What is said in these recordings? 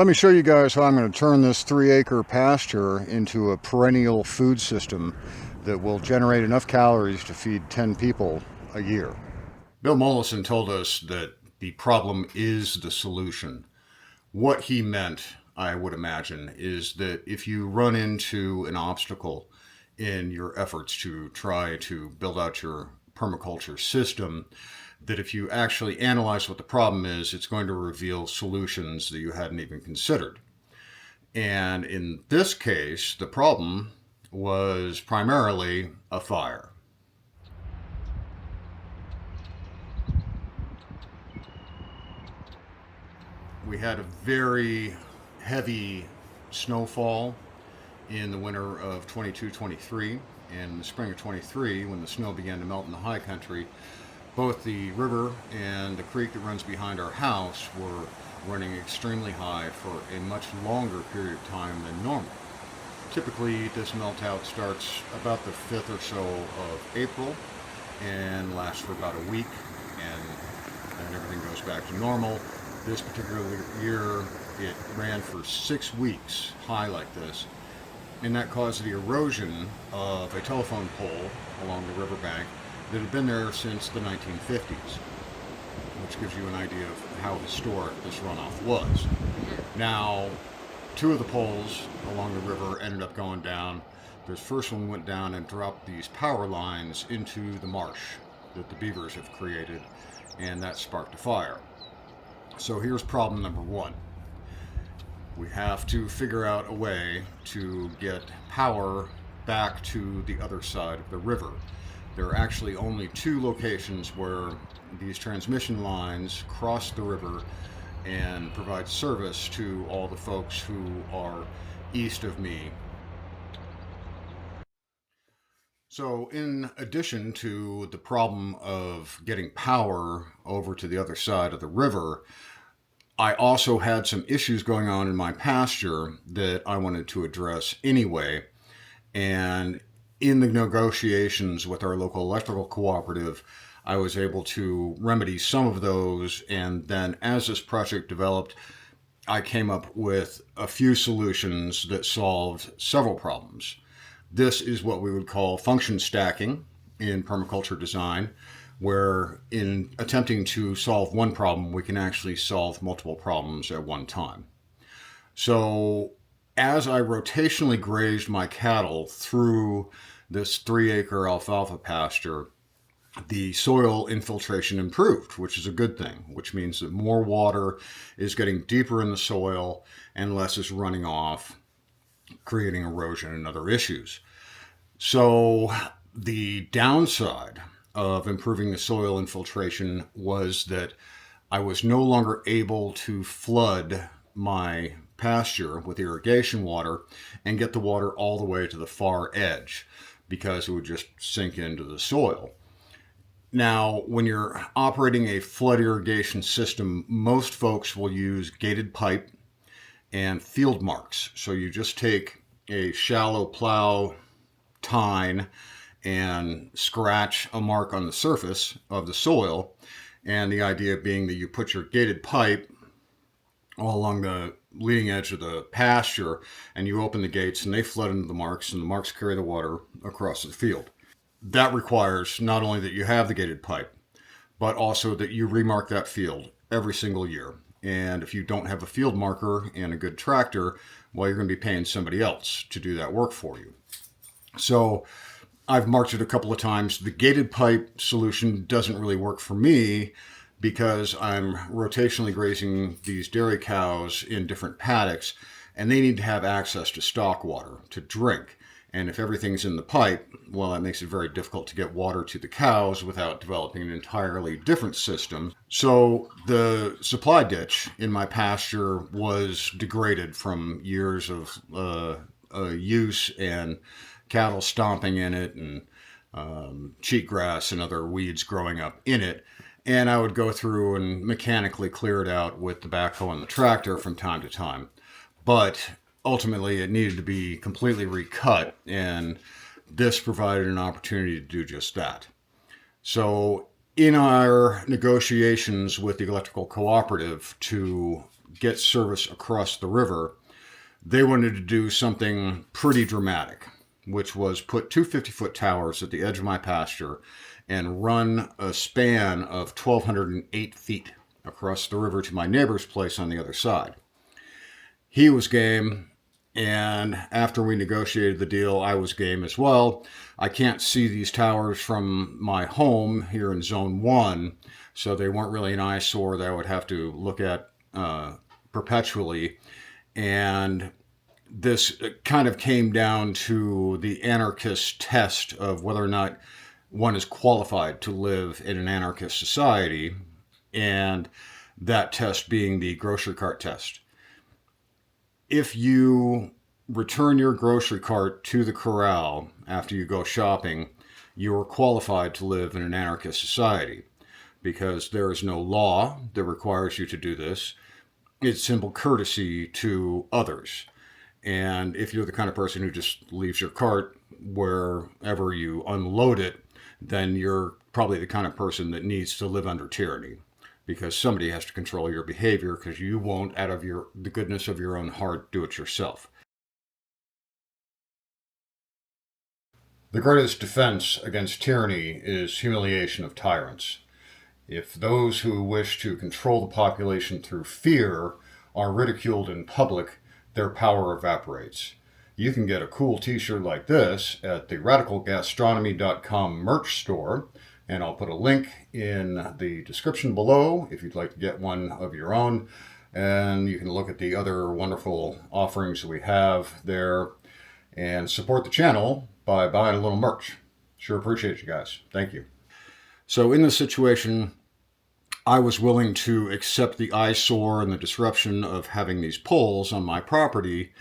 Let me show you guys how I'm going to turn this 3-acre pasture into a perennial food system that will generate enough calories to feed 10 people a year. Bill Mollison told us that the problem is the solution. What he meant, I would imagine, is that if you run into an obstacle in your efforts to try to build out your permaculture system, that if you actually analyze what the problem is, it's going to reveal solutions that you hadn't even considered. And in this case, the problem was primarily a fire. We had a very heavy snowfall in the winter of 22-23, and in the spring of 23, when the snow began to melt in the high country, both the river and the creek that runs behind our house were running extremely high for a much longer period of time than normal. Typically, this meltout starts about the 5th or so of April and lasts for about a week, and then everything goes back to normal. This particular year, it ran for 6 weeks high like this, and that caused the erosion of a telephone pole along the riverbank that had been there since the 1950s, which gives you an idea of how historic this runoff was. Now, 2 of the poles along the river ended up going down. The first one went down and dropped these power lines into the marsh that the beavers have created, and that sparked a fire. So here's problem number 1. We have to figure out a way to get power back to the other side of the river. There are actually only 2 locations where these transmission lines cross the river and provide service to all the folks who are east of me. So in addition to the problem of getting power over to the other side of the river, I also had some issues going on in my pasture that I wanted to address anyway. And in the negotiations with our local electrical cooperative, I was able to remedy some of those. And then as this project developed, I came up with a few solutions that solved several problems. This is what we would call function stacking in permaculture design, where in attempting to solve one problem, we can actually solve multiple problems at one time. So as I rotationally grazed my cattle through this 3-acre alfalfa pasture, the soil infiltration improved, which is a good thing, which means that more water is getting deeper in the soil and less is running off, creating erosion and other issues. So the downside of improving the soil infiltration was that I was no longer able to flood my pasture with irrigation water and get the water all the way to the far edge, because it would just sink into the soil. Now, when you're operating a flood irrigation system, most folks will use gated pipe and field marks. So you just take a shallow plow tine and scratch a mark on the surface of the soil. And the idea being that you put your gated pipe all along the leading edge of the pasture, and you open the gates and they flood into the marks, and the marks carry the water across the field. That requires not only that you have the gated pipe, but also that you remark that field every single year. And if you don't have a field marker and a good tractor, well, you're going to be paying somebody else to do that work for you. So I've marked it a couple of times. The gated pipe solution doesn't really work for me because I'm rotationally grazing these dairy cows in different paddocks, and they need to have access to stock water to drink. And if everything's in the pipe, well, that makes it very difficult to get water to the cows without developing an entirely different system. So the supply ditch in my pasture was degraded from years of use and cattle stomping in it, and cheatgrass and other weeds growing up in it. And I would go through and mechanically clear it out with the backhoe and the tractor from time to time. But ultimately, it needed to be completely recut, and this provided an opportunity to do just that. So in our negotiations with the electrical cooperative to get service across the river, they wanted to do something pretty dramatic, which was put two 50-foot towers at the edge of my pasture and run a span of 1,208 feet across the river to my neighbor's place on the other side. He was game, and after we negotiated the deal, I was game as well. I can't see these towers from my home here in Zone 1, so they weren't really an eyesore that I would have to look at perpetually. And this kind of came down to the anarchist test of whether or not one is qualified to live in an anarchist society, and that test being the grocery cart test. If you return your grocery cart to the corral after you go shopping, you are qualified to live in an anarchist society because there is no law that requires you to do this. It's simple courtesy to others. And if you're the kind of person who just leaves your cart wherever you unload it, then you're probably the kind of person that needs to live under tyranny, because somebody has to control your behavior because you won't, out of the goodness of your own heart, do it yourself. The greatest defense against tyranny is humiliation of tyrants. If those who wish to control the population through fear are ridiculed in public, their power evaporates. You can get a cool t-shirt like this at the radicalgastronomy.com merch store, and I'll put a link in the description below if you'd like to get one of your own. And you can look at the other wonderful offerings that we have there and support the channel by buying a little merch. Sure appreciate you guys. Thank you. So in this situation, I was willing to accept the eyesore and the disruption of having these poles on my property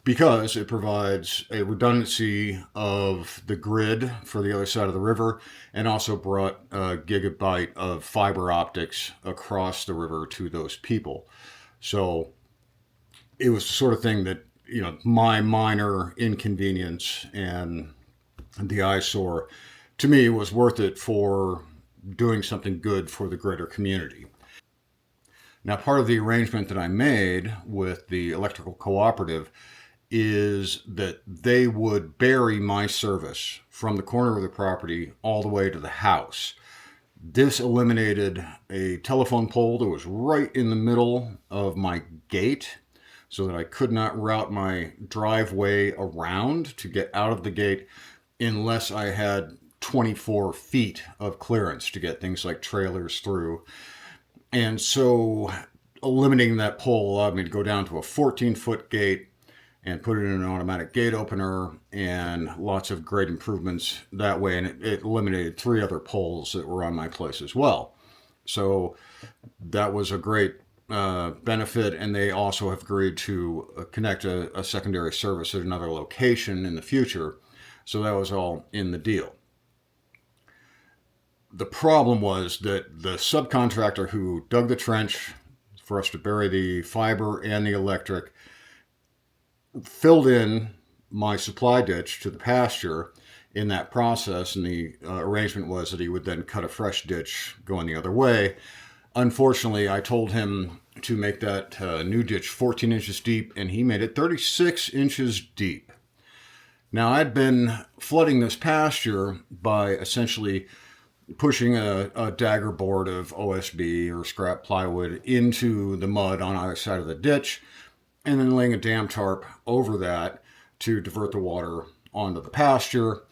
because it provides a redundancy of the grid for the other side of the river and also brought a gigabyte of fiber optics across the river to those people. So it was the sort of thing that, my minor inconvenience and the eyesore, to me, was worth it for doing something good for the greater community. Now, part of the arrangement that I made with the electrical cooperative is that they would bury my service from the corner of the property all the way to the house. This eliminated a telephone pole that was right in the middle of my gate so that I could not route my driveway around to get out of the gate unless I had 24 feet of clearance to get things like trailers through. And so eliminating that pole allowed me to go down to a 14-foot gate and put it in an automatic gate opener, and lots of great improvements that way. And it eliminated 3 other poles that were on my place as well. So that was a great benefit. And they also have agreed to connect a secondary service at another location in the future. So that was all in the deal. The problem was that the subcontractor who dug the trench for us to bury the fiber and the electric filled in my supply ditch to the pasture in that process, and the arrangement was that he would then cut a fresh ditch going the other way. Unfortunately, I told him to make that new ditch 14 inches deep, and he made it 36 inches deep. Now, I'd been flooding this pasture by essentially pushing a dagger board of OSB or scrap plywood into the mud on either side of the ditch, and then laying a dam tarp over that to divert the water onto the pasture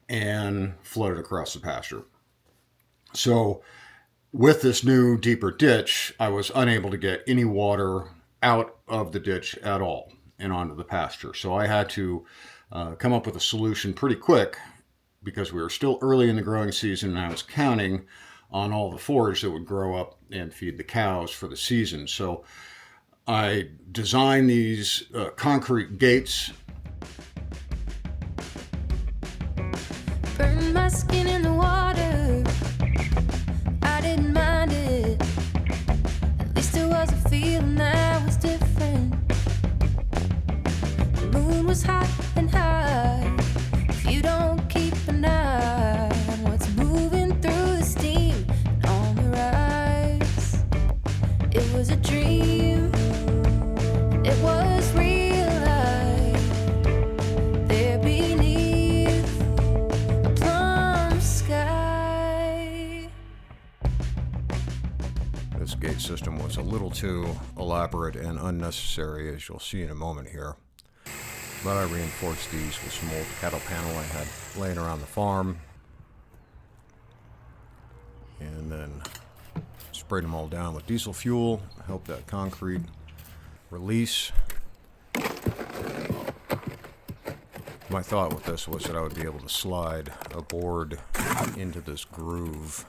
and flood it across the pasture. So with this new deeper ditch, I was unable to get any water out of the ditch at all and onto the pasture. So I had to come up with a solution pretty quick because we were still early in the growing season and I was counting on all the forage that would grow up and feed the cows for the season. So I designed these concrete gates. Burn my skin in the water, I didn't mind it. At least it was a feeling that was different. The moon was hot and high. If you don't keep an eye on what's moving through the steam on the rise, it was a dream. was a little too elaborate and unnecessary, as you'll see in a moment here. But I reinforced these with some old cattle panel I had laying around the farm. And then sprayed them all down with diesel fuel, help that concrete release. My thought with this was that I would be able to slide a board into this groove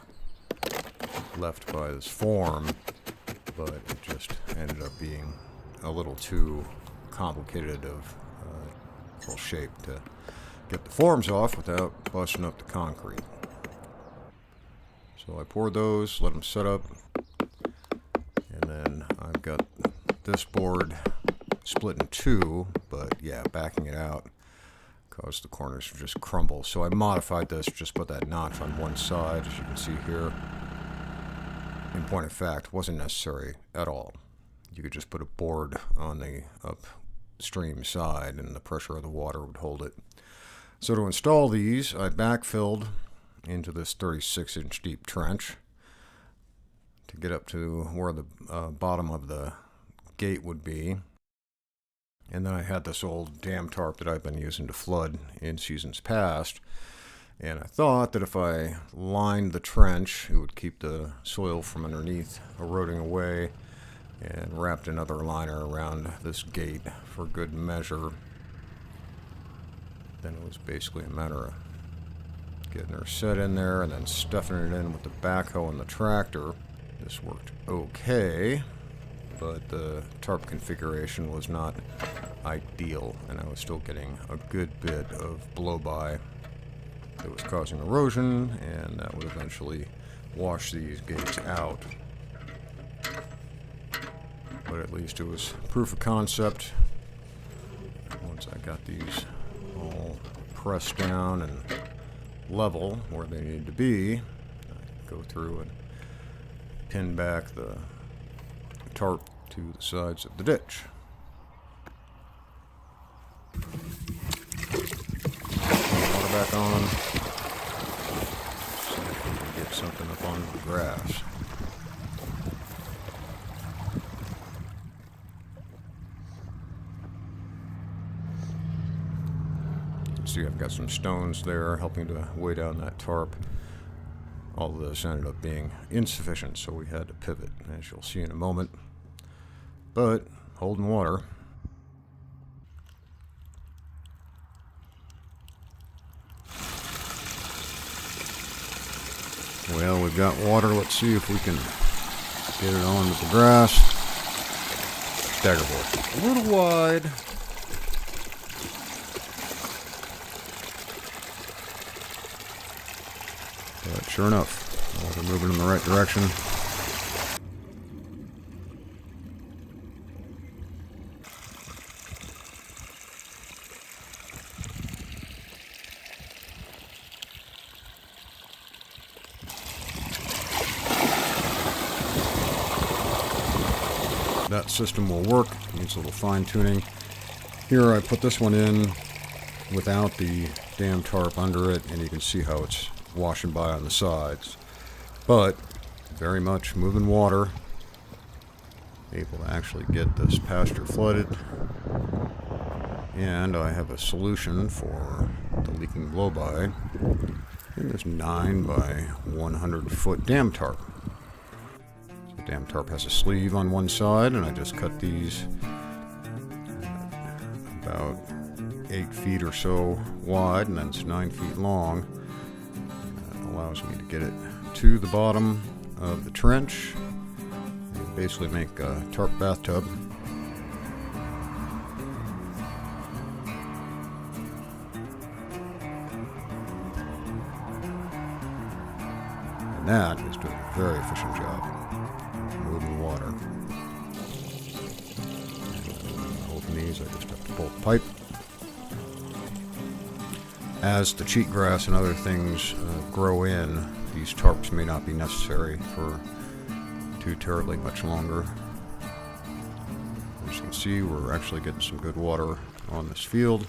left by this form, but it just ended up being a little too complicated of full shape to get the forms off without busting up the concrete. So I poured those, let them set up, and then I've got this board split in two, but yeah, backing it out caused the corners to just crumble. So I modified this, just put that notch on one side, as you can see here. In point of fact, wasn't necessary at all. You could just put a board on the upstream side and the pressure of the water would hold it. So to install these, I backfilled into this 36-inch deep trench to get up to where the bottom of the gate would be. And then I had this old dam tarp that I've been using to flood in seasons past. And I thought that if I lined the trench, it would keep the soil from underneath eroding away, and wrapped another liner around this gate for good measure. Then it was basically a matter of getting her set in there and then stuffing it in with the backhoe and the tractor. This worked okay, but the tarp configuration was not ideal, and I was still getting a good bit of blow-by that was causing erosion, and that would eventually wash these gates out. But at least it was proof of concept. Once I got these all pressed down and level where they needed to be, I go through and pin back the tarp to the sides of the ditch. Water back on. See if we can get something up on the grass. See, I've got some stones there helping to weigh down that tarp. All of this ended up being insufficient, so we had to pivot, as you'll see in a moment. But holding water. Well, we've got water. Let's see if we can get it on with the grass. Stagger board. A little wide. But sure enough, water moving in the right direction. That system will work. Needs a little fine tuning. Here I put this one in without the damn tarp under it, and you can see how it's washing by on the sides. But very much moving water. Able to actually get this pasture flooded. And I have a solution for the leaking blow-by in this 9 by 100 foot dam tarp. The dam tarp has a sleeve on one side, and I just cut these about 8 feet or so wide, and then it's 9 feet long. That allows me to get it to the bottom of the trench and basically make a tarp bathtub. And that is doing a very efficient job moving water. And open these, I just have to pull the pipe. As the cheatgrass and other things grow in, these tarps may not be necessary for too terribly much longer. As you can see, we're actually getting some good water on this field,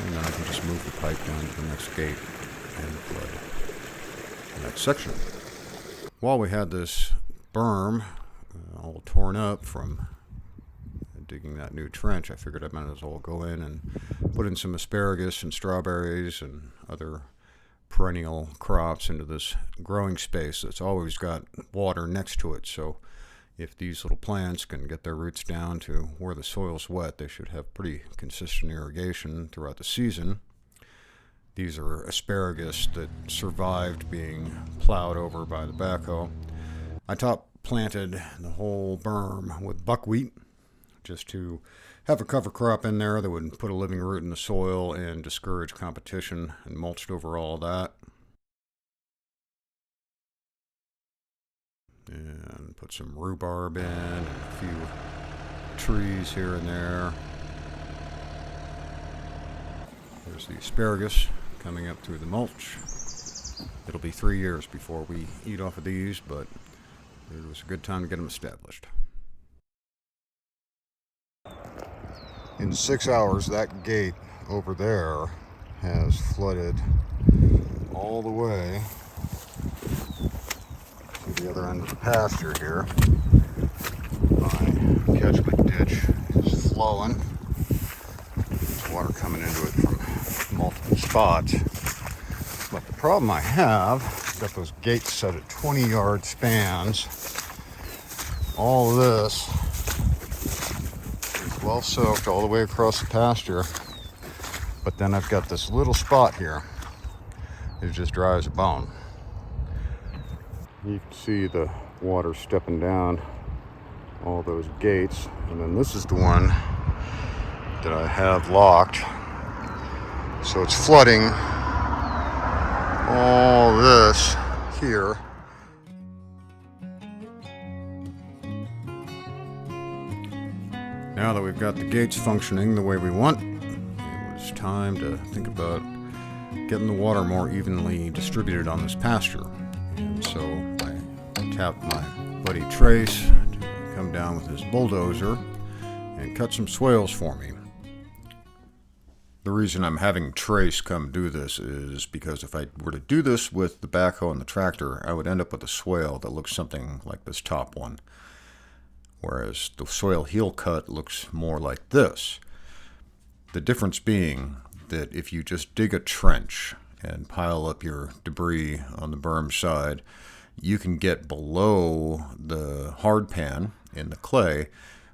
and then I can just move the pipe down to the next gate and flood the next section. While we had this berm all torn up from digging that new trench. I figured I might as well go in and put in some asparagus and strawberries and other perennial crops into this growing space that's always got water next to it. So if these little plants can get their roots down to where the soil's wet, they should have pretty consistent irrigation throughout the season. These are asparagus that survived being plowed over by the backhoe. I top planted the whole berm with buckwheat just to have a cover crop in there that would put a living root in the soil and discourage competition, and mulched over all that. And put some rhubarb in and a few trees here and there. There's the asparagus coming up through the mulch. It'll be 3 years before we eat off of these, but it was a good time to get them established. In 6 hours, that gate over there has flooded all the way to the other end of the pasture here. My catchment ditch is flowing. There's water coming into it from multiple spots. But the problem I have, I've got those gates set at 20-yard spans. All of this is well soaked all the way across the pasture. But then I've got this little spot here. It's just dry as a bone. You can see the water stepping down all those gates. And then this is the one that I have locked. So it's flooding all this here. Now that we've got the gates functioning the way we want, it was time to think about getting the water more evenly distributed on this pasture. And so I tapped my buddy Trace to come down with his bulldozer and cut some swales for me. The reason I'm having Trace come do this is because if I were to do this with the backhoe and the tractor, I would end up with a swale that looks something like this top one. Whereas the swale heel cut looks more like this. The difference being that if you just dig a trench and pile up your debris on the berm side, you can get below the hard pan in the clay,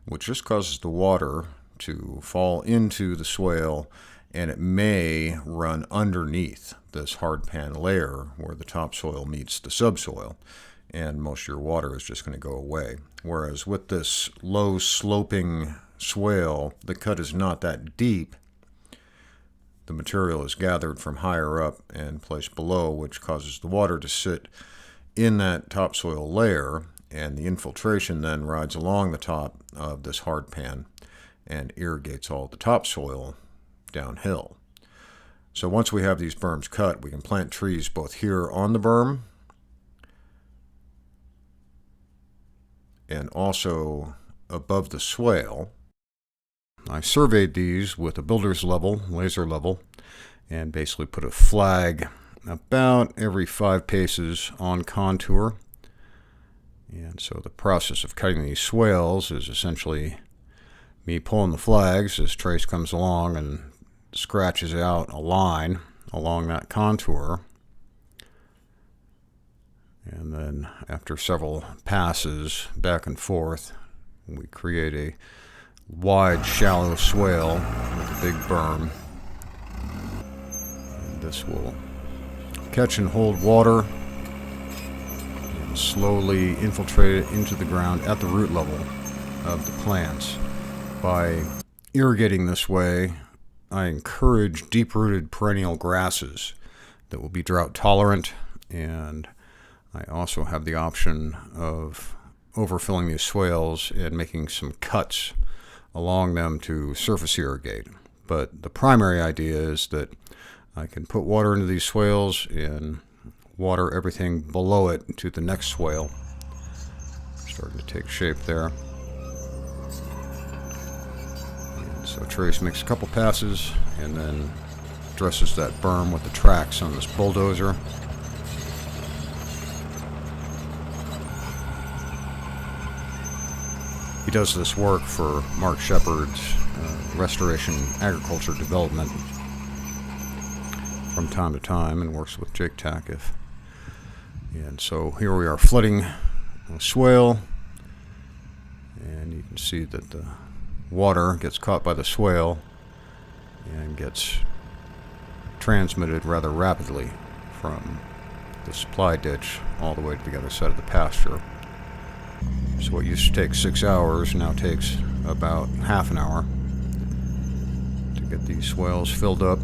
which just causes the water to fall into the swale, and it may run underneath this hard pan layer where the topsoil meets the subsoil, and most of your water is just going to go away. Whereas with this low sloping swale, the cut is not that deep. The material is gathered from higher up and placed below, which causes the water to sit in that topsoil layer, and the infiltration then rides along the top of this hard pan and irrigates all the topsoil downhill. So once we have these berms cut, we can plant trees both here on the berm and also above the swale. I surveyed these with a builder's level, laser level, and basically put a flag about every 5 paces on contour. And so the process of cutting these swales is essentially me pulling the flags as Trace comes along and scratches out a line along that contour. And then after several passes back and forth, we create a wide, shallow swale with a big berm. And this will catch and hold water and slowly infiltrate it into the ground at the root level of the plants. By irrigating this way, I encourage deep-rooted perennial grasses that will be drought tolerant, and I also have the option of overfilling these swales and making some cuts along them to surface irrigate. But the primary idea is that I can put water into these swales and water everything below it to the next swale. Starting to take shape there. And so Trace makes a couple passes and then dresses that berm with the tracks on this bulldozer. He does this work for Mark Shepard's Restoration Agriculture Development from time to time, and works with Jake Tackiff. And so here we are flooding Swale, and you can see that the water gets caught by the swale and gets transmitted rather rapidly from the supply ditch all the way to the other side of the pasture. So what used to take 6 hours now takes about half an hour to get these swales filled up.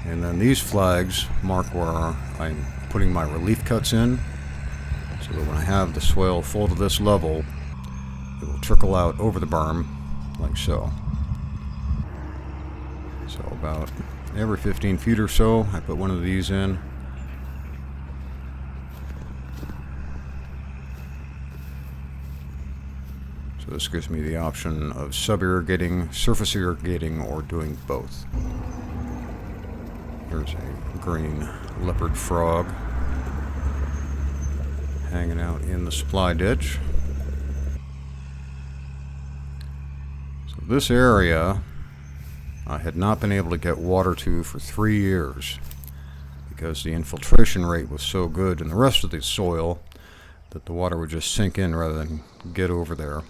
And then these flags mark where I'm putting my relief cuts in, so that when I have the swale full to this level, it will trickle out over the berm like so. So about every 15 feet or so, I put one of these in. So this gives me the option of sub-irrigating, surface irrigating, or doing both. Here's a green leopard frog hanging out in the supply ditch. So this area I had not been able to get water to for 3 years because the infiltration rate was so good in the rest of the soil that the water would just sink in rather than get over there.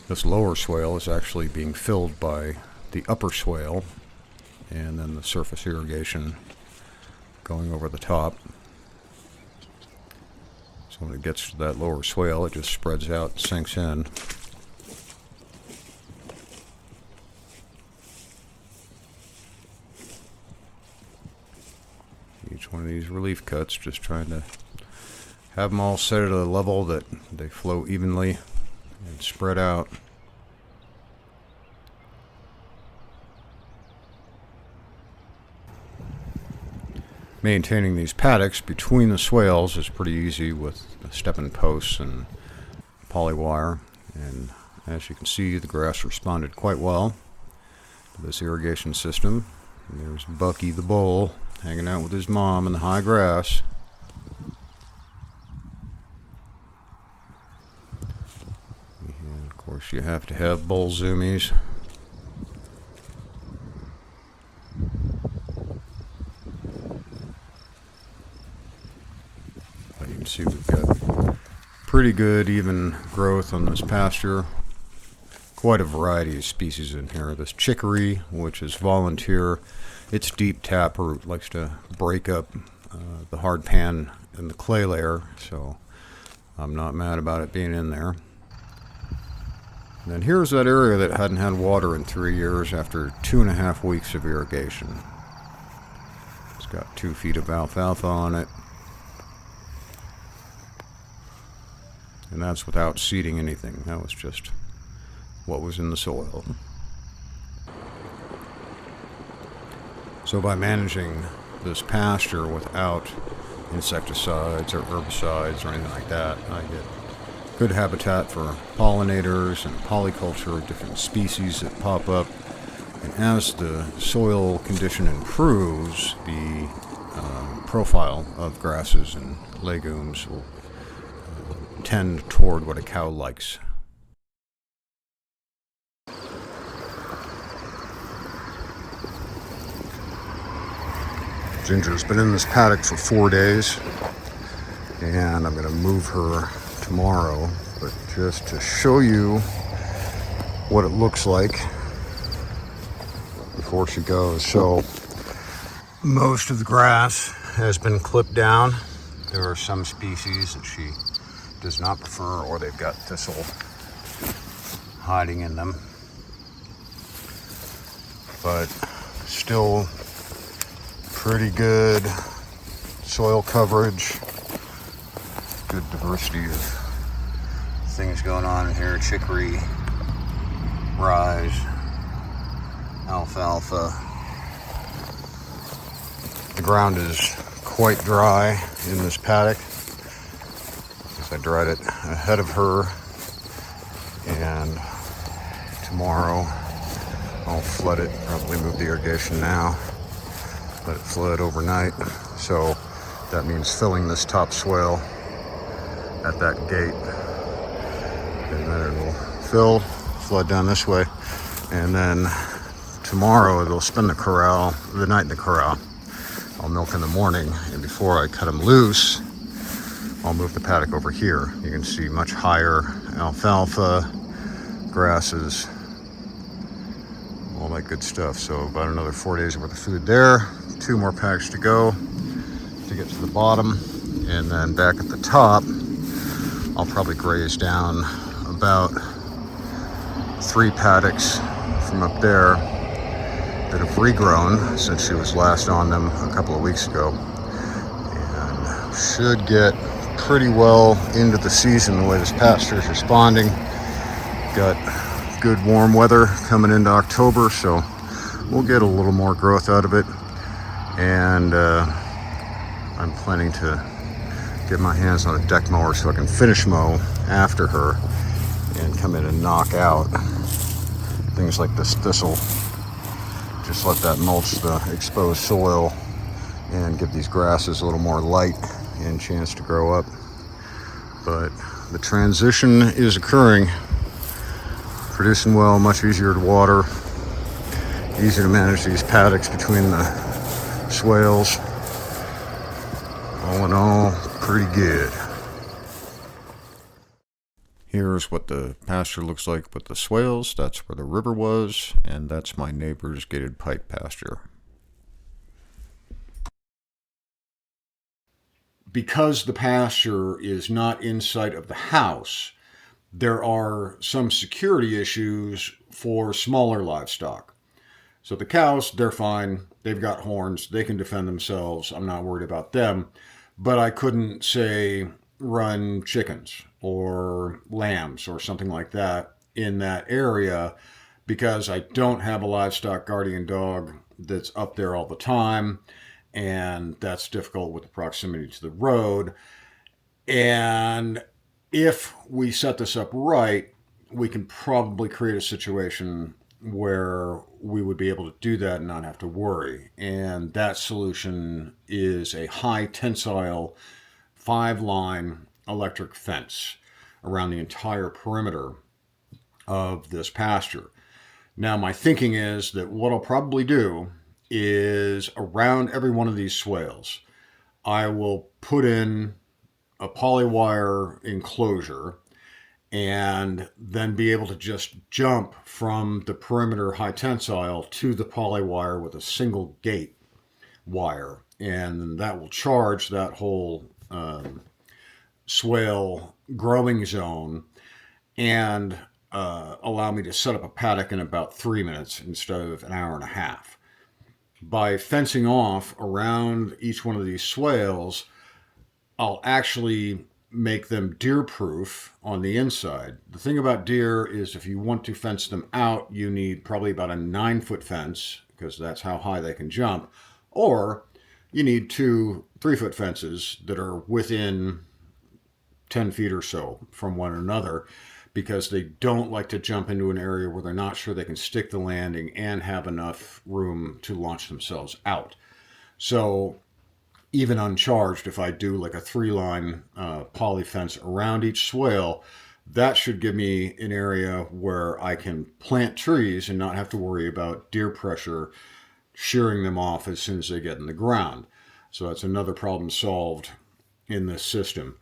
This lower swale is actually being filled by the upper swale, and then the surface irrigation going over the top. So when it gets to that lower swale, it just spreads out and sinks in. Each one of these relief cuts, just trying to have them all set at a level that they flow evenly and spread out. Maintaining these paddocks between the swales is pretty easy with stepping posts and polywire, and as you can see, the grass responded quite well to this irrigation system. And there's Bucky the bull hanging out with his mom in the high grass. And of course you have to have bull zoomies. You can see we've got pretty good even growth on this pasture. Quite a variety of species in here. This chicory, which is volunteer, its deep taproot likes to break up the hard pan and the clay layer, so I'm not mad about it being in there. And then here's that area that hadn't had water in 3 years after 2.5 weeks of irrigation. It's got 2 feet of alfalfa on it. And that's without seeding anything. That was just what was in the soil. So by managing this pasture without insecticides or herbicides or anything like that, I get good habitat for pollinators and polyculture of different species that pop up. And as the soil condition improves, the profile of grasses and legumes will tend toward what a cow likes. Ginger's been in this paddock for 4 days, and I'm going to move her tomorrow, but just to show you what it looks like before she goes. So most of the grass has been clipped down. There are some species that she does not prefer, or they've got thistle hiding in them, but still pretty good soil coverage, good diversity of things going on in here. Chicory, rye, alfalfa. The ground is quite dry in this paddock. I dried it ahead of her, and tomorrow I'll flood it, probably move the irrigation now, let it flood overnight. So that means filling this top swale at that gate, and then it'll fill, flood down this way, and then tomorrow it'll spend the night in the corral. I'll milk in the morning, and before I cut them loose, I'll move the paddock over here. You can see much higher alfalfa, grasses, all that good stuff. So about another 4 days worth of food there. 2 more paddocks to go to get to the bottom, and then back at the top, I'll probably graze down about 3 paddocks from up there that have regrown since she was last on them a couple of weeks ago, and should get pretty well into the season the way this pasture is responding. Got good warm weather coming into October, so we'll get a little more growth out of it, and I'm planning to get my hands on a deck mower so I can finish mow after her and come in and knock out things like this thistle. Just let that mulch the exposed soil and give these grasses a little more light and chance to grow up. But the transition is occurring. Producing well, much easier to water, easier to manage these paddocks between the swales. All in all, pretty good. Here's what the pasture looks like with the swales. That's where the river was, and that's my neighbor's gated pipe pasture. Because the pasture is not in sight of the house, there are some security issues for smaller livestock. So the cows, they're fine. They've got horns. They can defend themselves. I'm not worried about them. But I couldn't, say, run chickens or lambs or something like that in that area because I don't have a livestock guardian dog that's up there all the time, and that's difficult with the proximity to the road. And if we set this up right, we can probably create a situation where we would be able to do that and not have to worry. And that solution is a high tensile 5-line electric fence around the entire perimeter of this pasture. Now, my thinking is that what I'll probably do is around every one of these swales, I will put in a polywire enclosure and then be able to just jump from the perimeter high tensile to the polywire with a single gate wire. And that will charge that whole swale growing zone and allow me to set up a paddock in about 3 minutes instead of an hour and a half. By fencing off around each one of these swales, I'll actually make them deer proof on the inside. The thing about deer is if you want to fence them out, you need probably about a 9-foot fence because that's how high they can jump, or you need 2 3-foot fences that are within 10 feet or so from one another because they don't like to jump into an area where they're not sure they can stick the landing and have enough room to launch themselves out. So even uncharged, if I do like a 3-line poly fence around each swale, that should give me an area where I can plant trees and not have to worry about deer pressure shearing them off as soon as they get in the ground. So that's another problem solved in this system.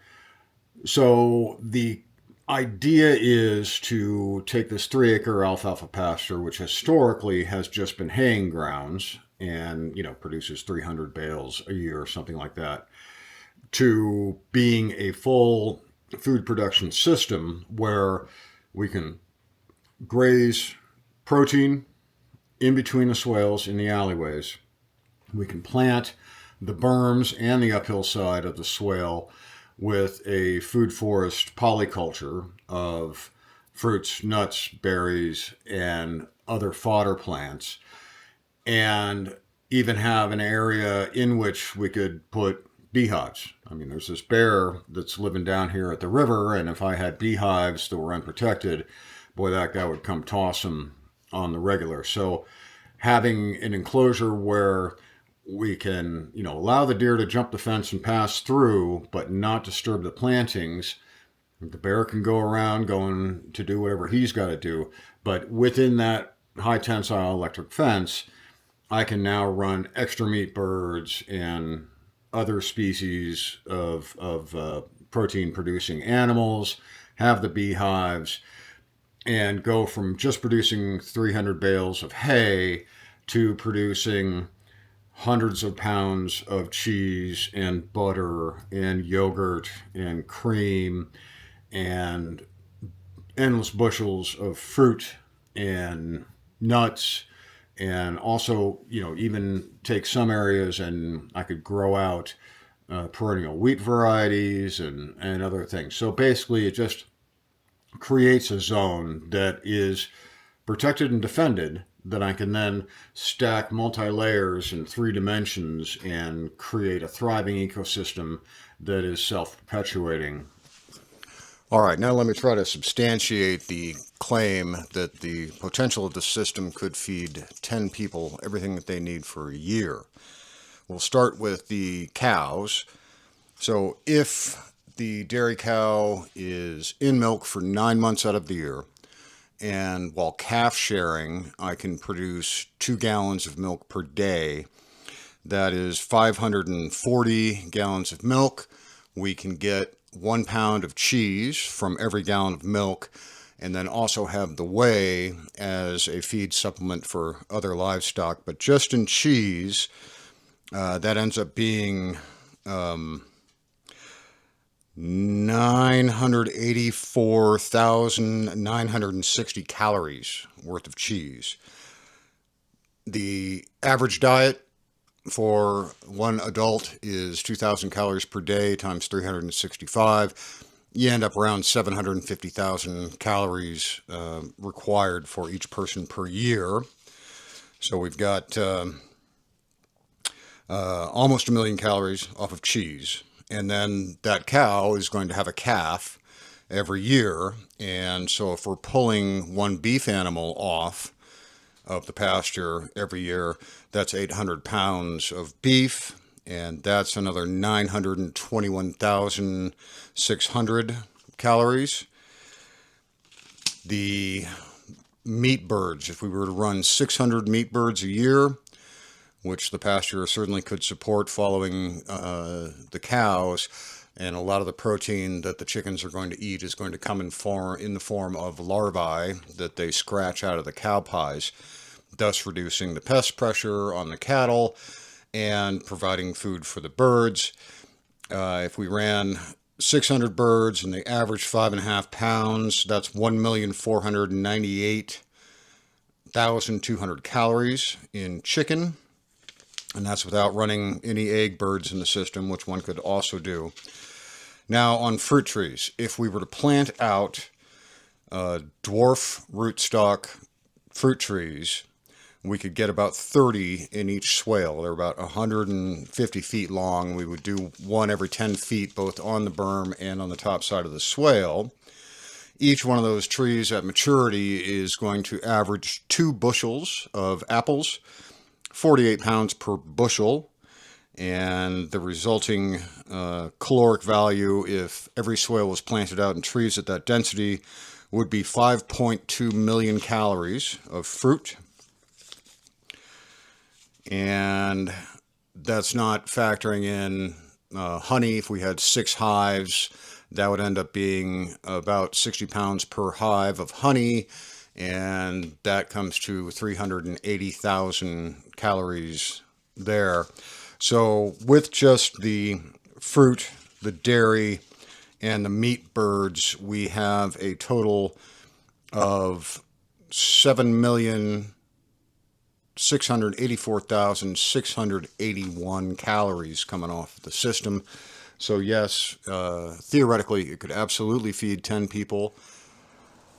So the idea is to take this 3-acre alfalfa pasture, which historically has just been haying grounds and produces 300 bales a year or something like that, to being a full food production system where we can graze protein in between the swales in the alleyways. We can plant the berms and the uphill side of the swale with a food forest polyculture of fruits, nuts, berries, and other fodder plants, and even have an area in which we could put beehives. I mean, there's this bear that's living down here at the river, and if I had beehives that were unprotected, boy, that guy would come toss them on the regular. So having an enclosure where we can, allow the deer to jump the fence and pass through, but not disturb the plantings. The bear can go around going to do whatever he's got to do. But within that high tensile electric fence, I can now run extra meat birds and other species of protein producing animals, have the beehives, and go from just producing 300 bales of hay to producing hundreds of pounds of cheese and butter and yogurt and cream and endless bushels of fruit and nuts. And also, even take some areas and I could grow out perennial wheat varieties and other things. So basically, it just creates a zone that is protected and defended that I can then stack multi-layers in 3 dimensions and create a thriving ecosystem that is self-perpetuating. All right, now let me try to substantiate the claim that the potential of the system could feed 10 people everything that they need for a year. We'll start with the cows. So if the dairy cow is in milk for 9 months out of the year, and while calf sharing, I can produce 2 gallons of milk per day. That is 540 gallons of milk. We can get 1 pound of cheese from every gallon of milk, and then also have the whey as a feed supplement for other livestock. But just in cheese, that ends up being 984,960 calories worth of cheese. The average diet for one adult is 2,000 calories per day times 365. You end up around 750,000 calories required for each person per year. So we've got almost 1 million calories off of cheese. And then that cow is going to have a calf every year. And so if we're pulling one beef animal off of the pasture every year, that's 800 pounds of beef. And that's another 921,600 calories. The meat birds, if we were to run 600 meat birds a year, which the pasture certainly could support following the cows, and a lot of the protein that the chickens are going to eat is going to come in the form of larvae that they scratch out of the cow pies, thus reducing the pest pressure on the cattle and providing food for the birds. If we ran 600 birds and they average 5.5 pounds, that's 1,498,200 calories in chicken. And that's without running any egg birds in the system, which one could also do. Now, on fruit trees, if we were to plant out dwarf rootstock fruit trees, we could get about 30 in each swale. They're about 150 feet long. We would do one every 10 feet, both on the berm and on the top side of the swale. Each one of those trees at maturity is going to average 2 bushels of apples, 48 pounds per bushel, and the resulting caloric value, if every swale was planted out in trees at that density, would be 5.2 million calories of fruit. And that's not factoring in honey. If we had 6 hives, that would end up being about 60 pounds per hive of honey, and that comes to 380,000 calories there. So with just the fruit, the dairy, and the meat birds, we have a total of 7,684,681 calories coming off the system. So yes, theoretically, it could absolutely feed 10 people.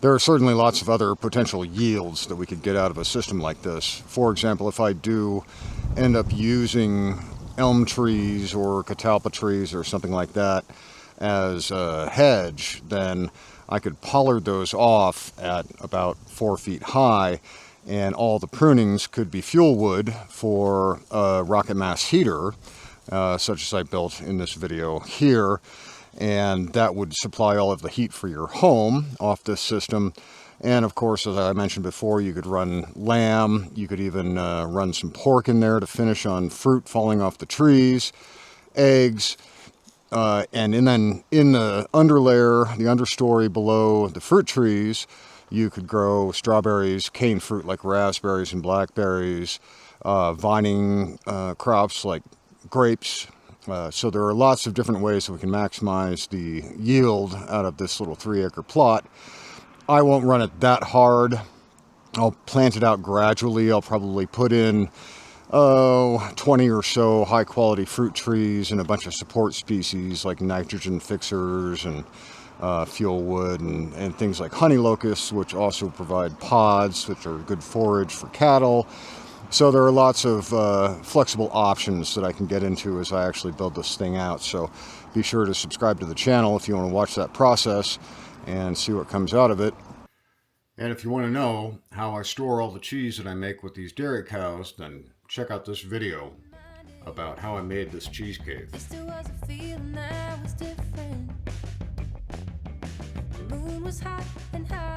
There are certainly lots of other potential yields that we could get out of a system like this. For example, if I do end up using elm trees or catalpa trees or something like that as a hedge, then I could pollard those off at about 4 feet high, and all the prunings could be fuel wood for a rocket mass heater, such as I built in this video here, and that would supply all of the heat for your home off this system. And of course, as I mentioned before, you could run lamb, you could even run some pork in there to finish on fruit falling off the trees, eggs, and then in the underlayer, the understory below the fruit trees, you could grow strawberries, cane fruit like raspberries and blackberries, vining crops like grapes. So there are lots of different ways that we can maximize the yield out of this little 3-acre plot. I won't run it that hard. I'll plant it out gradually. I'll probably put in 20 or so high quality fruit trees and a bunch of support species like nitrogen fixers and fuel wood and things like honey locusts, which also provide pods, which are good forage for cattle. So there are lots of flexible options that I can get into as I actually build this thing out. So be sure to subscribe to the channel if you want to watch that process and see what comes out of it. And if you want to know how I store all the cheese that I make with these dairy cows, then check out this video about how I made this cheese cave. At least it was a feeling that was different. The moon was hot and high.